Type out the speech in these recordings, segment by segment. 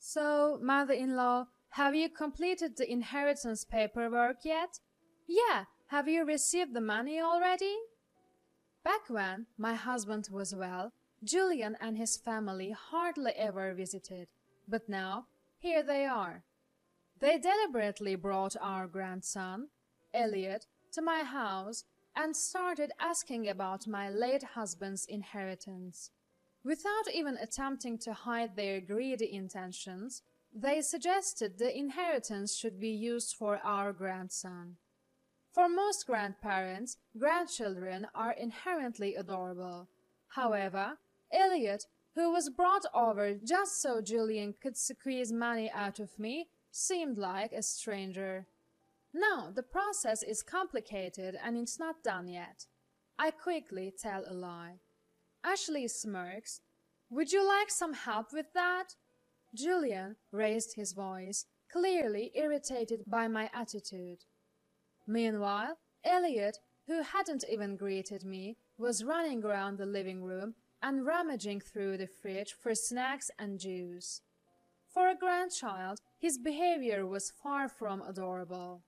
So, mother-in-law, have you completed the inheritance paperwork yet? Yeah, have you received the money already? Back when my husband was well, Julian and his family hardly ever visited, but now here they are. They deliberately brought our grandson, Elliot, to my house and started asking about my late husband's inheritance. Without even attempting to hide their greedy intentions, they suggested the inheritance should be used for our grandson. For most grandparents, grandchildren are inherently adorable. However, Elliot, who was brought over just so Julian could squeeze money out of me, seemed like a stranger. No, the process is complicated and it's not done yet. I quickly tell a lie. Ashley smirks. Would you like some help with that? Julian raised his voice, clearly irritated by my attitude. Meanwhile, Elliot, who hadn't even greeted me, was running around the living room and rummaging through the fridge for snacks and juice. For a grandchild, his behavior was far from adorable.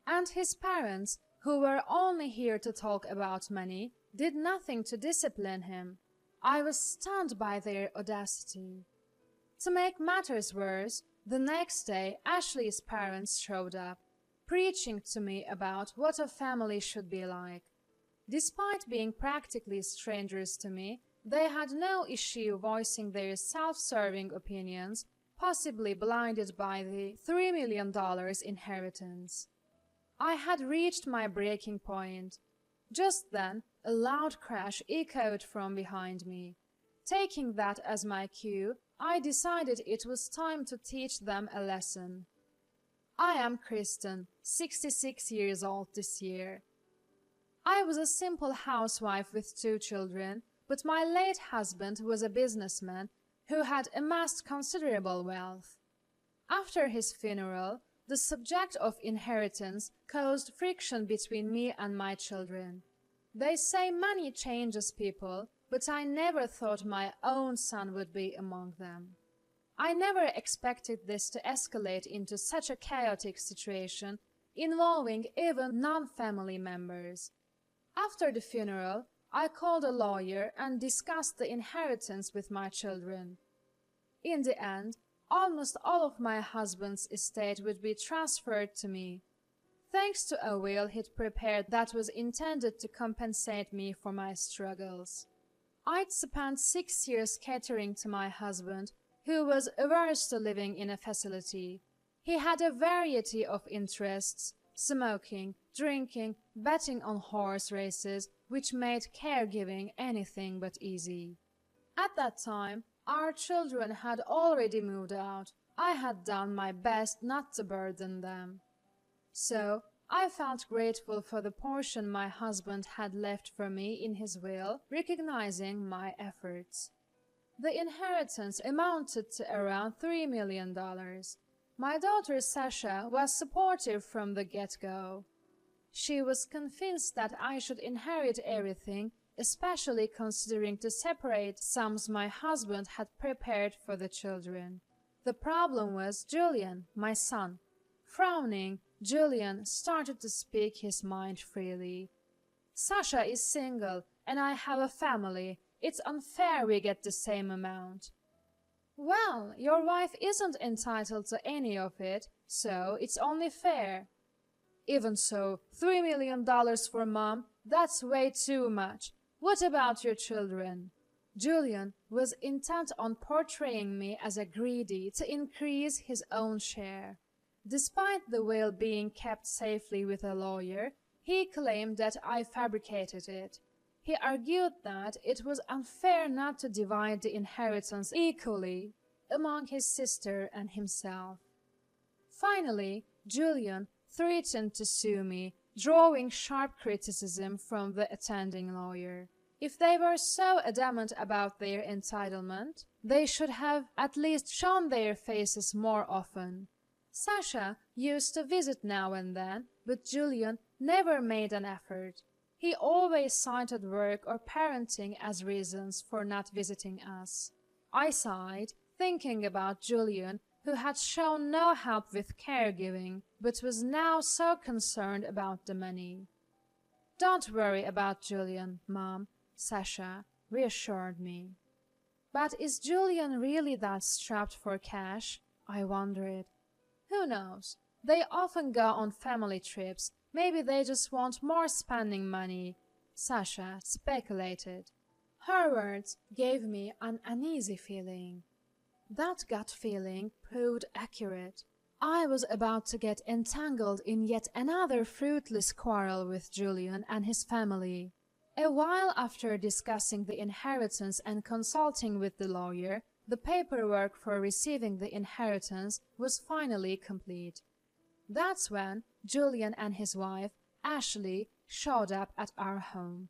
And his parents, who were only here to talk about money, did nothing to discipline him. I was stunned by their audacity. To make matters worse, the next day Ashley's parents showed up, preaching to me about what a family should be like. Despite being practically strangers to me, they had no issue voicing their self-serving opinions, possibly blinded by the $3 million inheritance. I had reached my breaking point. Just then, a loud crash echoed from behind me. Taking that as my cue, I decided it was time to teach them a lesson. I am Kristen, 66 years old this year. I was a simple housewife with 2 children, but my late husband was a businessman who had amassed considerable wealth. After his funeral, the subject of inheritance caused friction between me and my children. They say money changes people, but I never thought my own son would be among them. I never expected this to escalate into such a chaotic situation involving even non-family members. After the funeral, I called a lawyer and discussed the inheritance with my children. In the end, almost all of my husband's estate would be transferred to me, thanks to a will he'd prepared that was intended to compensate me for my struggles. I'd spent 6 years catering to my husband, who was averse to living in a facility. He had a variety of interests: smoking, drinking, betting on horse races, which made caregiving anything but easy. At that time, our children had already moved out. I had done my best not to burden them. So, I felt grateful for the portion my husband had left for me in his will, recognizing my efforts. The inheritance amounted to around $3 million. My daughter Sasha was supportive from the get-go. She was convinced that I should inherit everything, especially considering the separate sums my husband had prepared for the children. The problem was Julian, my son. Frowning, Julian started to speak his mind freely. Sasha is single, and I have a family. It's unfair we get the same amount. Well, your wife isn't entitled to any of it, so it's only fair. Even so, $3 million for Mom, that's way too much. What about your children? Julian was intent on portraying me as a greedy to increase his own share. Despite the will being kept safely with a lawyer, he claimed that I fabricated it. He argued that it was unfair not to divide the inheritance equally among his sister and himself. Finally, Julian threatened to sue me, drawing sharp criticism from the attending lawyer. If they were so adamant about their entitlement, they should have at least shown their faces more often. Sasha used to visit now and then, but Julian never made an effort. He always cited work or parenting as reasons for not visiting us. I sighed, thinking about Julian, who had shown no help with caregiving, but was now so concerned about the money. "Don't worry about Julian, Mom," Sasha reassured me. But is Julian really that strapped for cash? I wondered. Who knows? They often go on family trips. Maybe they just want more spending money, Sasha speculated. Her words gave me an uneasy feeling. That gut feeling proved accurate. I was about to get entangled in yet another fruitless quarrel with Julian and his family. A while after discussing the inheritance and consulting with the lawyer, the paperwork for receiving the inheritance was finally complete. That's when Julian and his wife, Ashley, showed up at our home.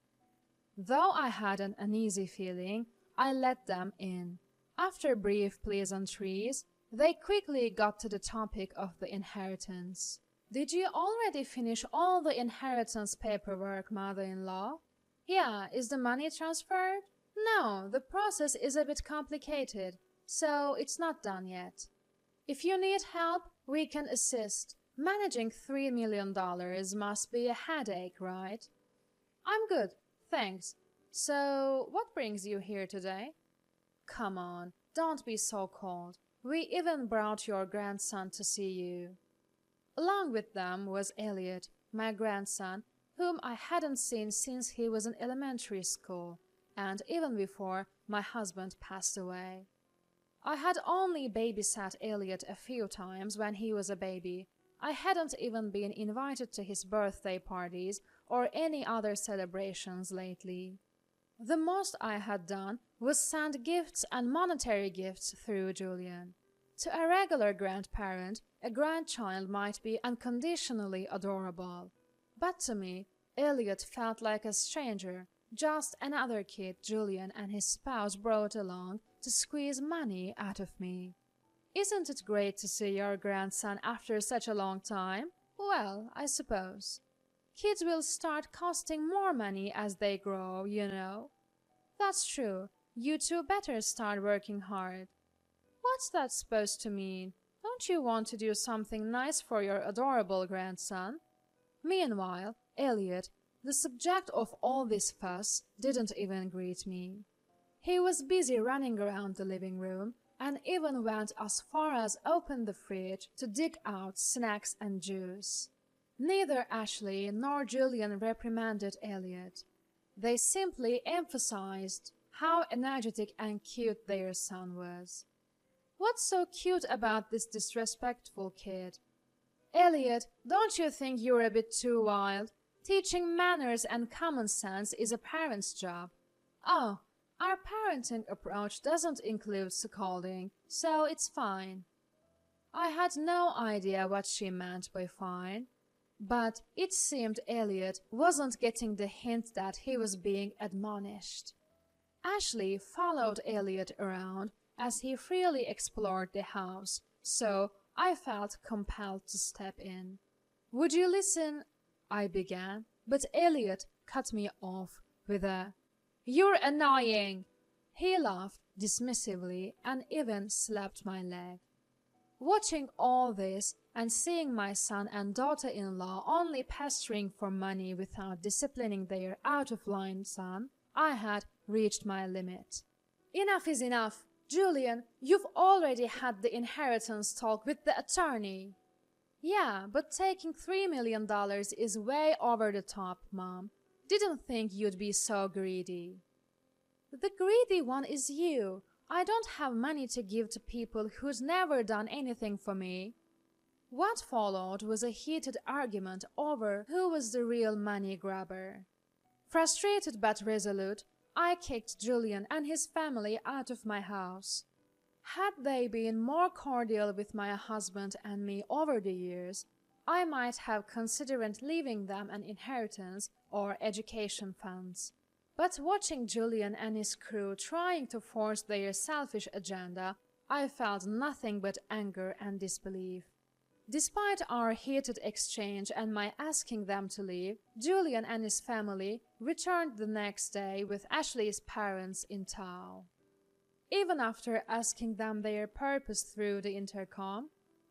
Though I had an uneasy feeling, I let them in. After brief pleasantries, they quickly got to the topic of the inheritance. "Did you already finish all the inheritance paperwork, mother-in-law?" "Yeah, is the money transferred?" "No, the process is a bit complicated, so it's not done yet." "If you need help, we can assist. Managing $3 million must be a headache, right?" "I'm good, thanks. So, what brings you here today?" "Come on, don't be so cold. We even brought your grandson to see you." Along with them was Elliot, my grandson, whom I hadn't seen since he was in elementary school, and even before my husband passed away. I had only babysat Elliot a few times when he was a baby. I hadn't even been invited to his birthday parties or any other celebrations lately. The most I had done was send gifts and monetary gifts through Julian. To a regular grandparent, a grandchild might be unconditionally adorable. But to me, Elliot felt like a stranger, just another kid Julian and his spouse brought along to squeeze money out of me. "Isn't it great to see your grandson after such a long time?" "Well, I suppose. Kids will start costing more money as they grow, you know." "That's true. You two better start working hard." "What's that supposed to mean? Don't you want to do something nice for your adorable grandson?" Meanwhile, Elliot, the subject of all this fuss, didn't even greet me. He was busy running around the living room and even went as far as open the fridge to dig out snacks and juice. Neither Ashley nor Julian reprimanded Elliot. They simply emphasized how energetic and cute their son was. "What's so cute about this disrespectful kid?" "Elliot, don't you think you're a bit too wild? Teaching manners and common sense is a parent's job." "Oh, our parenting approach doesn't include scolding, so it's fine." I had no idea what she meant by fine, but it seemed Elliot wasn't getting the hint that he was being admonished. Ashley followed Elliot around as he freely explored the house, so I felt compelled to step in. "Would you listen?" I began, but Elliot cut me off with a, "You're annoying!" He laughed dismissively and even slapped my leg. Watching all this and seeing my son and daughter-in-law only pestering for money without disciplining their out-of-line son, I had reached my limit. "Enough is enough. Julian, you've already had the inheritance talk with the attorney." "Yeah, but taking $3 million is way over the top, Mom. Didn't think you'd be so greedy." "The greedy one is you. I don't have money to give to people who's never done anything for me." What followed was a heated argument over who was the real money grabber. Frustrated but resolute, I kicked Julian and his family out of my house. Had they been more cordial with my husband and me over the years, I might have considered leaving them an inheritance or education funds. But watching Julian and his crew trying to force their selfish agenda, I felt nothing but anger and disbelief. Despite our heated exchange and my asking them to leave, Julian and his family returned the next day with Ashley's parents in tow. even after asking them their purpose through the intercom.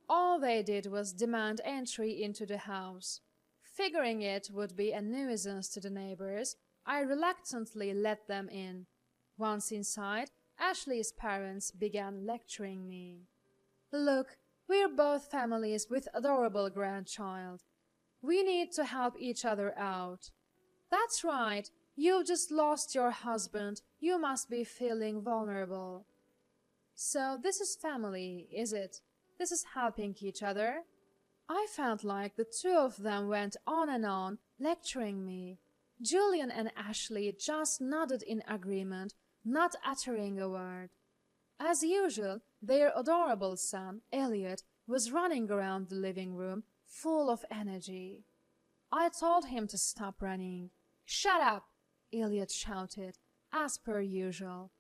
All they did was demand entry into the house. Figuring it would be a nuisance to the neighbors, I reluctantly let them in. Once inside, Ashley's parents began lecturing me. "Look, we're both families with adorable grandchild. We need to help each other out." "That's right. You've just lost your husband. You must be feeling vulnerable." "So this is family, is it? This is helping each other?" I felt like the two of them went on and on, lecturing me. Julian and Ashley just nodded in agreement, not uttering a word. As usual, their adorable son, Elliot, was running around the living room, full of energy. I told him to stop running. "Shut up!" Elliot shouted, as per usual.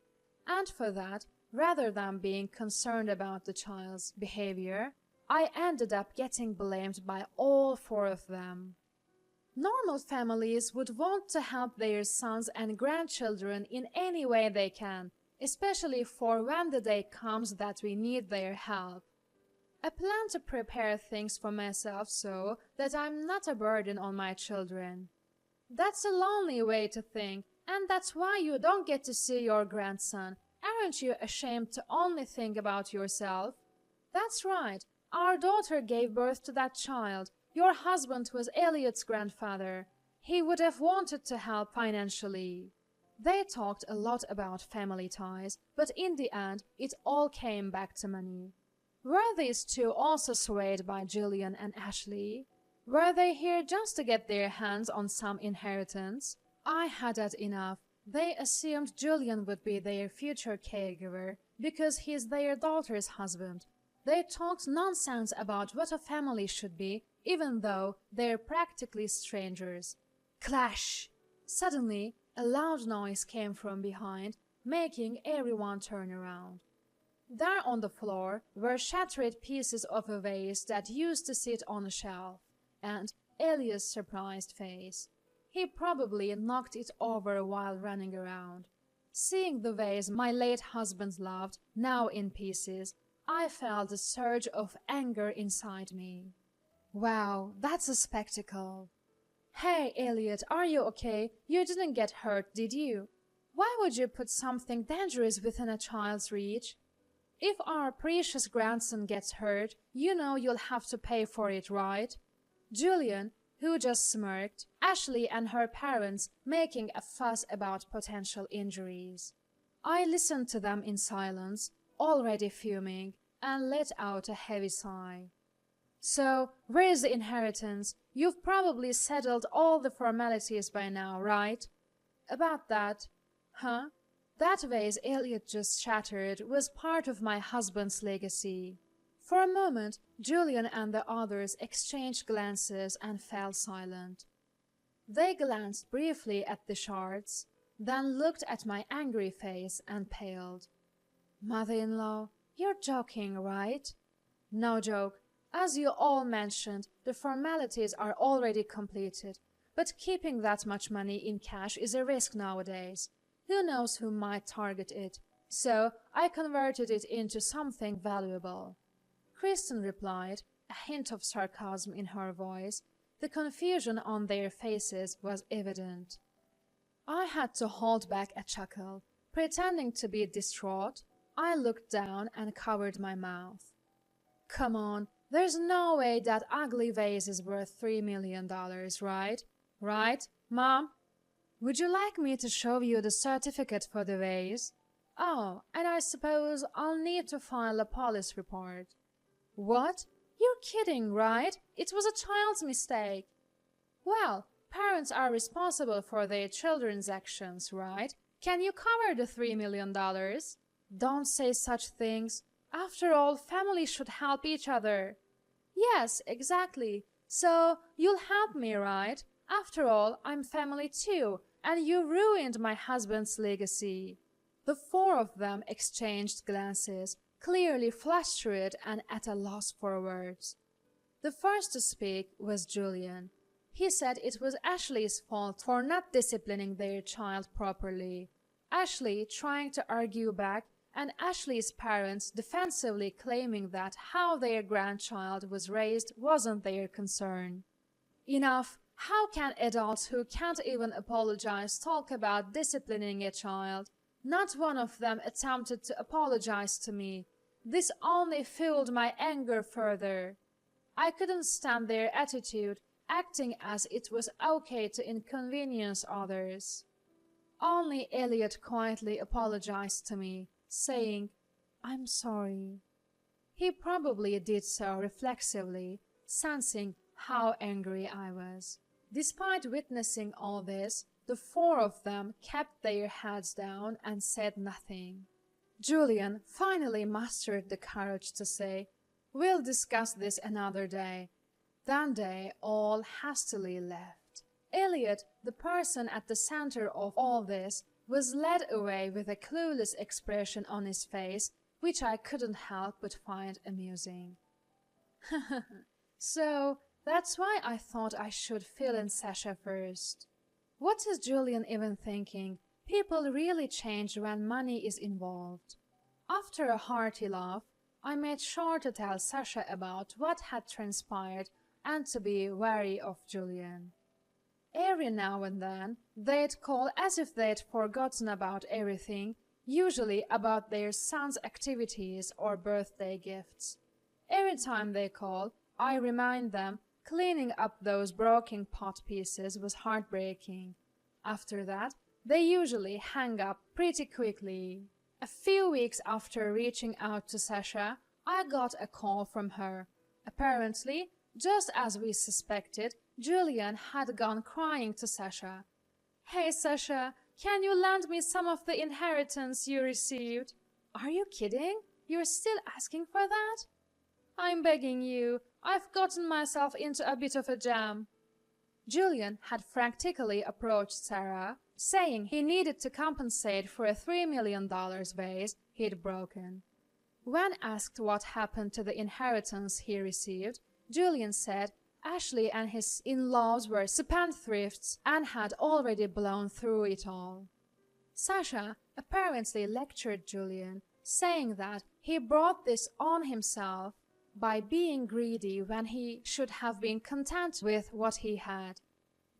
And for that, rather than being concerned about the child's behavior, I ended up getting blamed by all four of them. Normal families would want to help their sons and grandchildren in any way they can, especially for when the day comes that we need their help. I plan to prepare things for myself so that I'm not a burden on my children. That's a lonely way to think, and that's why you don't get to see your grandson. Aren't you ashamed to only think about yourself? That's right. Our daughter gave birth to that child. Your husband was Elliot's grandfather. He would have wanted to help financially. They talked a lot about family ties, but in the end, it all came back to money. Were these two also swayed by Julian and Ashley? Were they here just to get their hands on some inheritance? I had had enough. They assumed Julian would be their future caregiver because he's their daughter's husband. They talked nonsense about what a family should be, even though they're practically strangers. Clash! Suddenly, a loud noise came from behind, making everyone turn around. There on the floor were shattered pieces of a vase that used to sit on a shelf, and Elias' surprised face. He probably knocked it over while running around. Seeing the vase my late husband loved, now in pieces, I felt a surge of anger inside me. Wow, that's a spectacle. "Hey, Elliot, are you okay? You didn't get hurt, did you? Why would you put something dangerous within a child's reach? If our precious grandson gets hurt, you know you'll have to pay for it, right?" Julian, who just smirked, Ashley and her parents making a fuss about potential injuries. I listened to them in silence, already fuming, and let out a heavy sigh. "So, where's the inheritance? You've probably settled all the formalities by now, right?" "About that." "Huh? That vase Elliot just shattered was part of my husband's legacy." For a moment, Julian and the others exchanged glances and fell silent. They glanced briefly at the shards, then looked at my angry face and paled. "Mother-in-law, you're joking, right?" "No joke. As you all mentioned, the formalities are already completed, but keeping that much money in cash is a risk nowadays. Who knows who might target it? So I converted it into something valuable." Kristen replied, a hint of sarcasm in her voice. The confusion on their faces was evident. I had to hold back a chuckle. Pretending to be distraught, I looked down and covered my mouth. "Come on, there's no way that ugly vase is worth $3 million, right? Right, Mom? Would you like me to show you the certificate for the vase? Oh, and I suppose I'll need to file a police report." "What? You're kidding, right? It was a child's mistake." "Well, parents are responsible for their children's actions, right? Can you cover the $3 million? Don't say such things. After all, families should help each other." "Yes, exactly. So you'll help me, right? After all, I'm family too, and you ruined my husband's legacy." The four of them exchanged glances, clearly flustered and at a loss for words. The first to speak was Julian. He said it was Ashley's fault for not disciplining their child properly. Ashley, trying to argue back, and Ashley's parents defensively claiming that how their grandchild was raised wasn't their concern. Enough! How can adults who can't even apologize talk about disciplining a child? Not one of them attempted to apologize to me. This only fueled my anger further. I couldn't stand their attitude, acting as it was okay to inconvenience others. Only Elliot quietly apologized to me, saying, "I'm sorry." He probably did so reflexively, sensing how angry I was. Despite witnessing all this, the four of them kept their heads down and said nothing. Julian finally mustered the courage to say, "We'll discuss this another day." Then they all hastily left. Elliot, the person at the center of all this, was led away with a clueless expression on his face, which I couldn't help but find amusing. So, that's why I thought I should fill in Sasha first. What is Julian even thinking? People really change when money is involved. After a hearty laugh, I made sure to tell Sasha about what had transpired and to be wary of Julian. Every now and then, they'd call as if they'd forgotten about everything, usually about their son's activities or birthday gifts. Every time they call, I remind them cleaning up those broken pot pieces was heartbreaking. After that, they usually hang up pretty quickly. A few weeks after reaching out to Sasha, I got a call from her. Apparently, just as we suspected, Julian had gone crying to Sasha. "Hey Sasha, can you lend me some of the inheritance you received?" "Are you kidding? You're still asking for that?" "I'm begging you. I've gotten myself into a bit of a jam." Julian had frantically approached Sarah, saying he needed to compensate for a $3 million vase he'd broken. When asked what happened to the inheritance he received, Julian said Ashley and his in-laws were spendthrifts and had already blown through it all. Sasha apparently lectured Julian, saying that he brought this on himself by being greedy when he should have been content with what he had.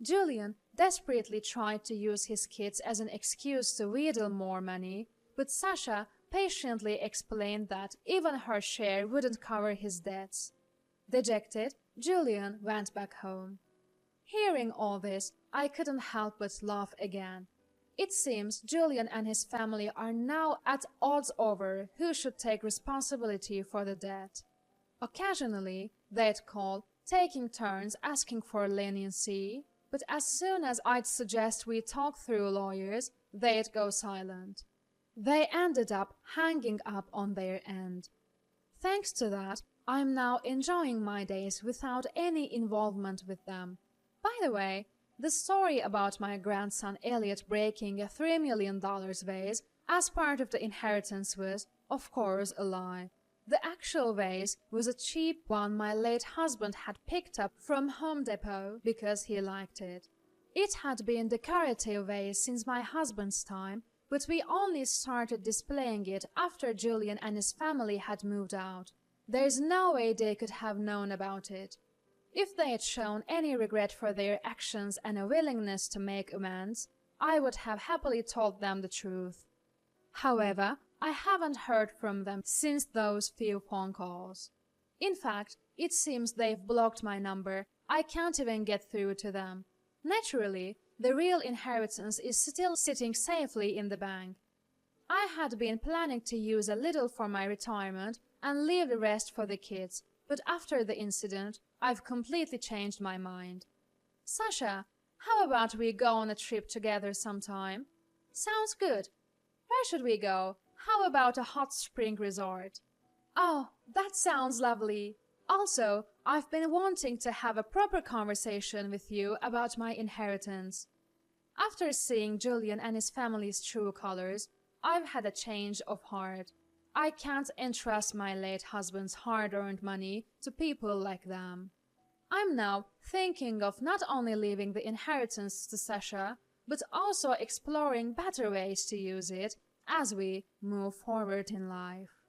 Julian desperately tried to use his kids as an excuse to wheedle more money, but Sasha patiently explained that even her share wouldn't cover his debts. Dejected, Julian went back home. Hearing all this, I couldn't help but laugh again. It seems Julian and his family are now at odds over who should take responsibility for the debt. Occasionally, they'd call, taking turns asking for leniency, but as soon as I'd suggest we talk through lawyers, they'd go silent. They ended up hanging up on their end. Thanks to that, I'm now enjoying my days without any involvement with them. By the way, the story about my grandson Elliot breaking a $3 million vase as part of the inheritance was, of course, a lie. The actual vase was a cheap one my late husband had picked up from Home Depot because he liked it. It had been a decorative vase since my husband's time, but we only started displaying it after Julian and his family had moved out. There's no way they could have known about it. If they had shown any regret for their actions and a willingness to make amends, I would have happily told them the truth. However, I haven't heard from them since those few phone calls. In fact, it seems they've blocked my number. I can't even get through to them. Naturally, the real inheritance is still sitting safely in the bank. I had been planning to use a little for my retirement and leave the rest for the kids, but after the incident, I've completely changed my mind. Sasha, how about we go on a trip together sometime? Sounds good. Where should we go? How about a hot spring resort? Oh, that sounds lovely. Also, I've been wanting to have a proper conversation with you about my inheritance. After seeing Julian and his family's true colors, I've had a change of heart. I can't entrust my late husband's hard-earned money to people like them. I'm now thinking of not only leaving the inheritance to Sasha, but also exploring better ways to use it, as we move forward in life.